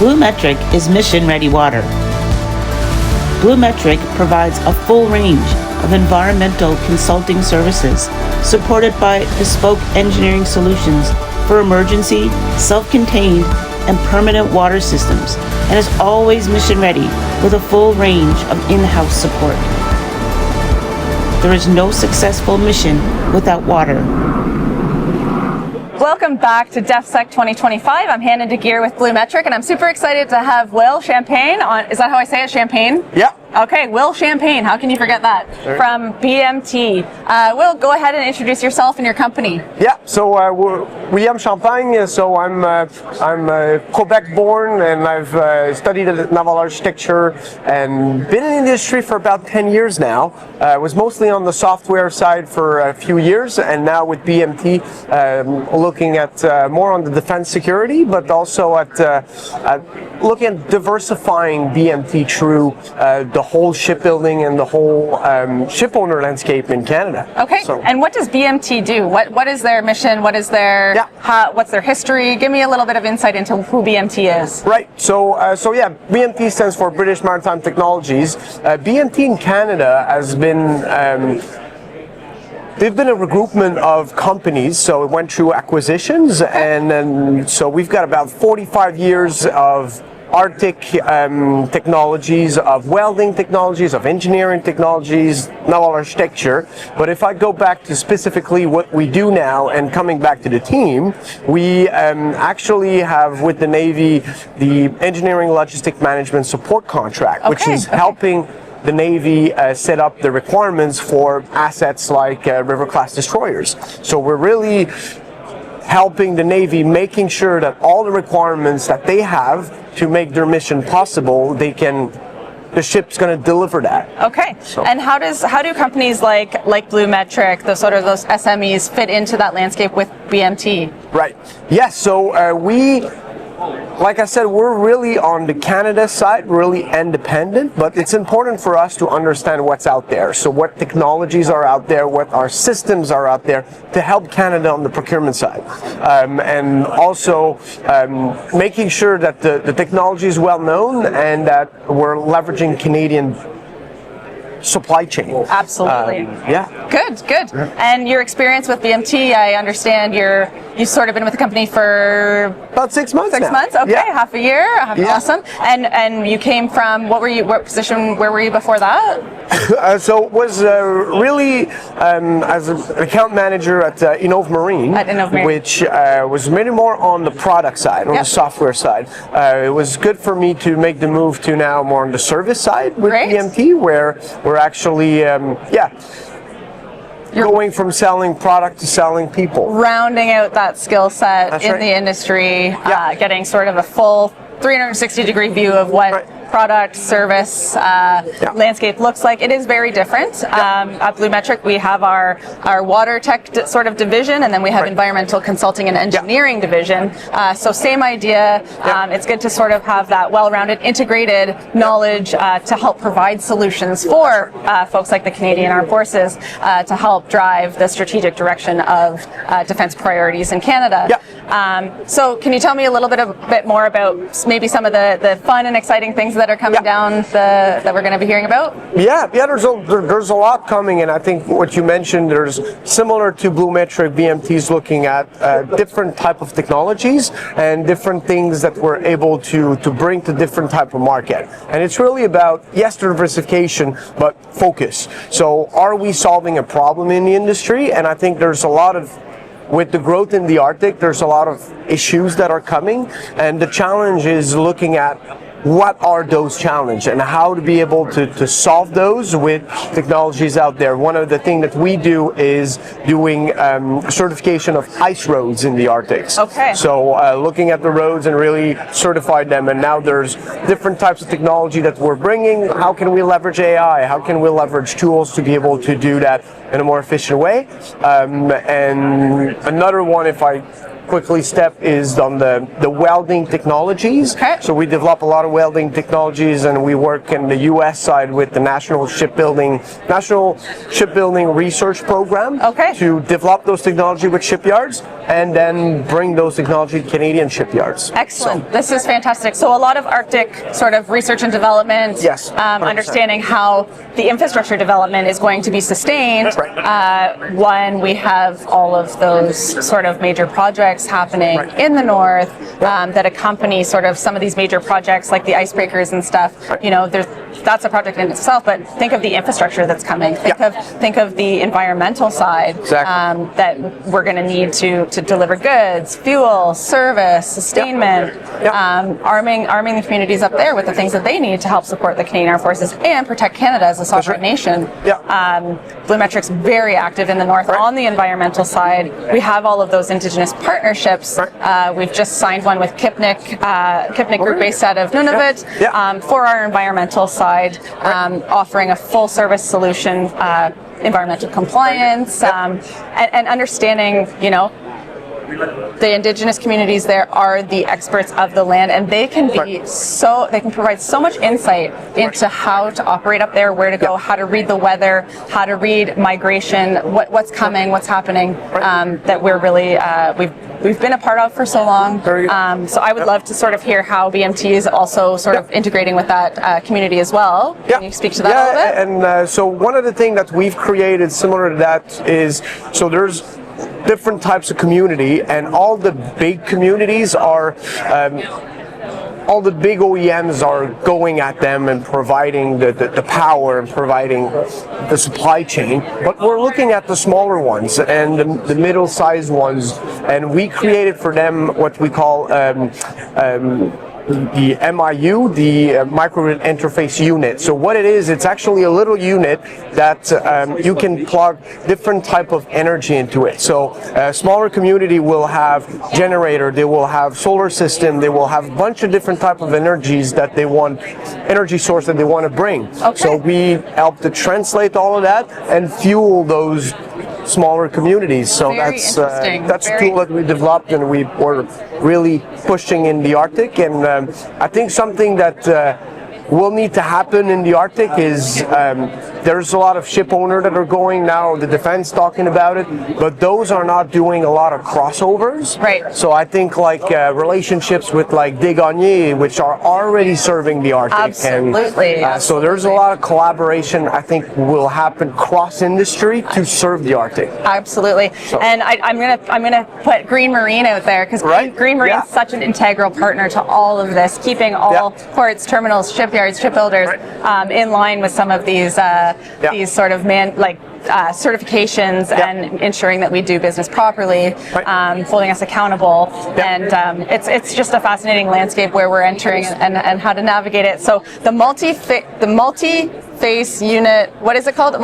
BluMetric is mission-ready water. BluMetric provides a full range of environmental consulting services supported by bespoke engineering solutions for emergency, self-contained, and permanent water systems, and is always mission-ready with a full range of in-house support. There is no successful mission without water. Welcome back to DefSec 2025. I'm Hannah DeGeer with BluMetric, and I'm super excited to have Will Champagne on. Is that how I say it? Champagne? Yeah. Okay, Will Champagne. How can you forget that? Sure. From BMT. Will, go ahead and introduce yourself and your company. Yeah. So we're William Champagne. So I'm Quebec born, and I've studied naval architecture and been in the industry for about 10 years now. I was mostly on the software side for a few years, and now with BMT, looking at more on the defense security, but also at looking at diversifying BMT through the whole shipbuilding and the whole ship owner landscape in Canada. Okay. So, and what does BMT do? What is their mission? What is their what's their history? Give me a little bit of insight into who BMT is. Right. So yeah, BMT stands for British Maritime Technologies. BMT in Canada has been. They've been a regroupment of companies, so it went through acquisitions, and then so we've got about 45 years of Arctic technologies, of welding technologies, of engineering technologies, naval architecture. But if I go back to specifically what we do now, and coming back to the team, we actually have with the Navy the engineering logistic management support contract, which is helping the Navy set up the requirements for assets like river-class destroyers. So we're really helping the Navy, making sure that all the requirements that they have to make their mission possible, the ship's going to deliver that. Okay. So. And how do companies like BluMetric, those SMEs, fit into that landscape with BMT? Right. Yes. So like I said, we're really on the Canada side, really independent, but it's important for us to understand what's out there. So what technologies are out there, what our systems are out there to help Canada on the procurement side. And also making sure that the technology is well known and that we're leveraging Canadian supply chain. Absolutely. Yeah. Good. Yeah. And your experience with BMT, I understand you've sort of been with the company for about 6 months. 6 months. Okay, half a year. Awesome. And you came from what position? Where were you before that? So it was really as an account manager at Innov Marine, which was many more on the product side, on the software side. It was good for me to make the move to now more on the service side with BMT, where we're actually going from selling product to selling people. Rounding out that skill set in the industry, getting sort of a full 360-degree view of what product, service, landscape looks like. It is very different. At BluMetric, we have our water tech sort of division, and then we have environmental consulting and engineering division. So same idea. It's good to sort of have that well-rounded, integrated knowledge to help provide solutions for folks like the Canadian Armed Forces to help drive the strategic direction of defense priorities in Canada. So can you tell me a little bit more about maybe some of the fun and exciting things that are coming down that we're going to be hearing about? There's a lot coming, and I think what you mentioned, there's similar to BluMetric, BMT's looking at different type of technologies and different things that we're able to bring to different type of market. And it's really about, diversification, but focus. So are we solving a problem in the industry? And I think there's a lot of, with the growth in the Arctic, there's a lot of issues that are coming, and the challenge is looking at what are those challenges and how to be able to solve those with technologies out there. One of the things that we do is doing certification of ice roads in the Arctic. Okay. So looking at the roads and really certify them, and now there's different types of technology that we're bringing. How can we leverage AI? How can we leverage tools to be able to do that in a more efficient way? And another one, if I quickly step is on the welding technologies. Okay. So we develop a lot of welding technologies, and we work in the U.S. side with the National Shipbuilding Research Program to develop those technology with shipyards, and then bring those technology to Canadian shipyards. Excellent. So, this is fantastic. So a lot of Arctic sort of research and development. Yes. Understanding how the infrastructure development is going to be sustained when we have all of those sort of major projects happening in the north that accompany sort of some of these major projects like the icebreakers and stuff. You know, that's a project in itself, but think of the infrastructure that's coming. Think of the environmental side that we're going to need to deliver goods, fuel, service, sustainment, arming the communities up there with the things that they need to help support the Canadian Armed Forces and protect Canada as a sovereign nation. BluMetric's very active in the north on the environmental side. We have all of those Indigenous partnerships. We've just signed one with Kipnik Group based out of Nunavut for our environmental side, offering a full service solution, environmental compliance, and understanding, you know, the Indigenous communities there are the experts of the land, and they can be they can provide so much insight into how to operate up there, where to go, how to read the weather, how to read migration, what's coming, what's happening, that we're really we've been a part of for so long. So I would love to sort of hear how BMT is also sort of integrating with that community as well. Can you speak to that a little bit? And so one of the things that we've created similar to that is, so there's different types of community, and all the big communities are all the big OEMs are going at them and providing the power and providing the supply chain, but we're looking at the smaller ones and the middle-sized ones, and we created for them what we call the MIU, the microgrid interface unit. So what it is, it's actually a little unit that you can plug different type of energy into it. So a smaller community will have generator, they will have solar system, they will have a bunch of different type of energies that they want, energy source that they want to bring. So we help to translate all of that and fuel those smaller communities. So that's a tool that we developed, and we're really pushing in the Arctic. And I think something that will need to happen in the Arctic is there's a lot of ship owners that are going now, the defense talking about it, but those are not doing a lot of crossovers. So I think like relationships with like DeGeer, which are already serving the Arctic. Absolutely. And, so there's a lot of collaboration I think will happen cross industry to serve the Arctic. Absolutely. So, and I'm gonna put Green Marine out there, because Green Marine is such an integral partner to all of this, keeping all ports, terminals, shipyards, shipbuilders in line with some of these sort of certifications and ensuring that we do business properly, holding us accountable. And it's just a fascinating landscape where we're entering and how to navigate it. So the multi-face unit, what is it called?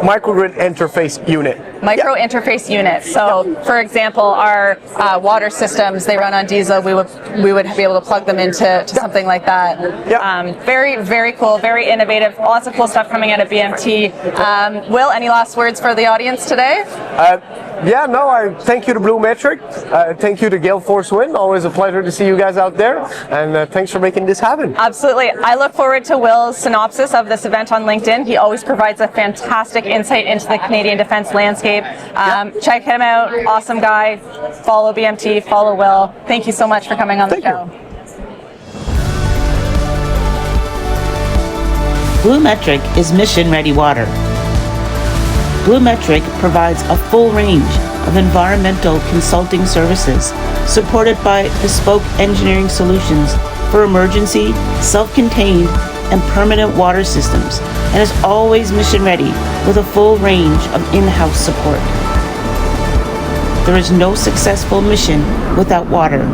Microgrid interface unit. Micro interface unit. So, for example, our water systems, they run on diesel. We would be able to plug them into something like that. Very, very cool, very innovative. Lots of cool stuff coming out of BMT. Will, any last words for the audience today? I thank you to BluMetric. Thank you to Gale Force Wind. Always a pleasure to see you guys out there. And thanks for making this happen. Absolutely. I look forward to Will's synopsis of this event on LinkedIn. He always provides a fantastic insight into the Canadian defense landscape. Check him out. Awesome guy. Follow BMT. Follow Will. Thank you so much for coming on the show. BluMetric is mission-ready water. BluMetric provides a full range of environmental consulting services supported by bespoke engineering solutions for emergency, self-contained, and permanent water systems, and is always mission-ready with a full range of in-house support. There is no successful mission without water.